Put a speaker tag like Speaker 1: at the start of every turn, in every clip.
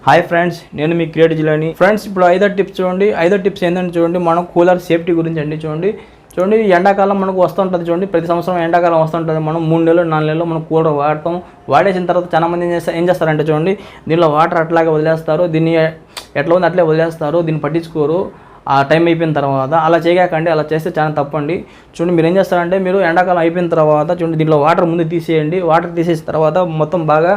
Speaker 1: Hi friends, నేను మీ create జిల్లాని. Friends, ఇప్పుడు 5 టిప్స్ చూడండి. 5 టిప్స్ ఏంటంటే చూడండి, మనం కూలర్ సేఫ్టీ గురించి అండి. చూడండి ఎండాకాలం మనకు వస్తుంటుంది. చూడండి, ప్రతి సంవత్సరం ఎండాకాలం వస్తుంటుంది. మనం 3 నెలలు 4 నెలలు మనం కూలర్ వాడేసిన తర్వాత చాలా మంది ఏం చేస్తారంటే చూడండి, దీనిలో వాటర్ అట్లాగే వదిలేస్తారు. దీన్ని ఎట్లా ఉంది అట్లే వదిలేస్తారు, దీన్ని పట్టించుకోరు. ఆ టైం అయిపోయిన తర్వాత అలా చేయకండి. అలా చేస్తే చాలా తప్పండి. చూడండి, మీరు ఏం చేస్తారంటే, మీరు ఎండాకాలం అయిపోయిన తర్వాత చూడండి, దీనిలో వాటర్ ముందు తీసేయండి. వాటర్ తీసేసిన తర్వాత మొత్తం బాగా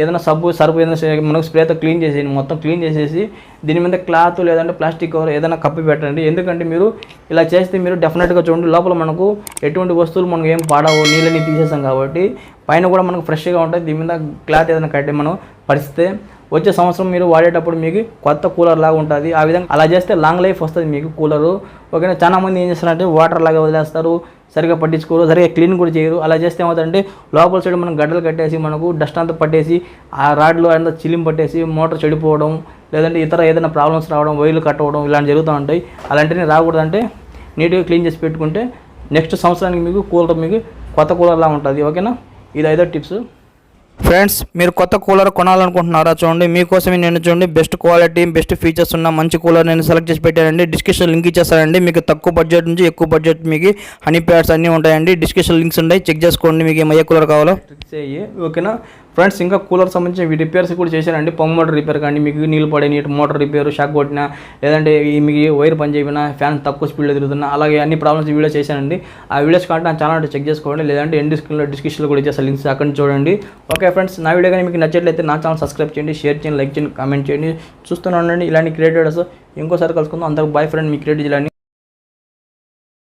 Speaker 1: ఏదైనా సర్ఫ్ ఏదైనా మనకు స్ప్రేతో క్లీన్ చేసేయండి. మొత్తం క్లీన్ చేసేసి దీని మీద క్లాత్ లేదంటే ప్లాస్టిక్ కవర్ ఏదైనా కప్పి పెట్టండి. ఎందుకంటే మీరు ఇలా చేస్తే మీరు డెఫినెట్గా చూడండి, లోపల మనకు ఎటువంటి వస్తువులు మనకు ఏం పాడవు, నీళ్ళని తీసేసాం కాబట్టి పైన కూడా మనకు ఫ్రెష్గా ఉంటుంది. దీని మీద క్లాత్ ఏదైనా కట్టి మనం పరిస్తే వచ్చే సంవత్సరం మీరు వాడేటప్పుడు మీకు కొత్త కూలర్ లాగా ఉంటుంది. ఆ విధంగా అలా చేస్తే లాంగ్ లైఫ్ వస్తుంది మీకు కూలరు. ఓకేనా. చాలా మంది ఏం చేస్తారంటే వాటర్ లాగా వదిలేస్తారు, సరిగా పట్టించుకోరు, సరిగా క్లీన్ కూడా చేయరు. అలా చేస్తే ఏమవుతుందంటే లోపల సైడ్ మనం గడ్డలు కట్టేసి మనకు డస్ట్ అంతా పట్టేసి ఆ రాడ్లో అంతా చిలిం పట్టేసి మోటార్ చెడిపోవడం, లేదంటే ఇతర ఏదైనా ప్రాబ్లమ్స్ రావడం, వైర్లు కట్ అవ్వడం ఇలాంటి జరుగుతూ ఉంటాయి. అలాంటివి రాకూడదంటే నీట్గా క్లీన్ చేసి పెట్టుకుంటే నెక్స్ట్ సంవత్సరానికి మీకు కూలర్ మీకు కొత్త కూలర్లా ఉంటుంది. ఓకేనా. ఇది 5వ టిప్స్. ఫ్రెండ్స్, మీరు కొత్త కూలర్ కొనాలనుకుంటున్నారా? చూడండి, మీకోసమే నేను చూడండి బెస్ట్ క్వాలిటీ బెస్ట్ ఫీచర్స్ ఉన్న మంచి కూలర్ నేను సెలెక్ట్ చేసి పెట్టానండి. డిస్క్రిప్షన్ లింక్ ఇచ్చేస్తానండి. మీకు తక్కువ బడ్జెట్ నుంచి ఎక్కువ బడ్జెట్ మీకు హనీ ప్యాడ్స్ అన్నీ ఉంటాయండి. డిస్క్రిప్షన్ లింక్స్ ఉంటాయి, చెక్ చేసుకోండి. మీకు ఏ కూలర్ కావాలో ట్రిక్స్ అయ్యి. ఓకేనా ఫ్రెండ్స్, ఇంకా కూలర్ సంబంధించి రిపేర్స్ కూడా చేశానండి. పంప్ మోటార్ రిపేర్ కానీ, మీకు నీళ్ళు పడే నీటి మోటార్ రిపేర్, షాక్ కొట్టినా, లేదంటే మీకు వైర్ పని చేయకపోయినా, ఫ్యాన్ తక్కువ స్పీడ్లో తిరుగుతున్నా, అలాగే అన్ని ప్రాబ్లమ్స్ వీడియో చేశానండి. ఆ వీడియోస్ కాబట్టి నా ఛానల్ చెక్ చేసుకోండి, లేదంటే డిస్క్రిప్షన్లో కూడా ఇచ్చేస్తా లింక్స్, అక్కడ చూడండి. ఓకే ఫ్రెండ్స్, నా వీడియో కానీ మీకు నచ్చట్లయితే నా ఛానల్ సబ్స్క్రైబ్ చేయండి, షేర్ చేయండి, లైక్ చేయండి, కామెంట్ చేయండి. చూస్తూనే ఉండండి ఇలాంటి క్రియేటర్స్. ఇంకోసారి కలుసుకుందాం. అందరికి బాయ్ ఫ్రెండ్, మీ క్రియేట్ జిల్లాని.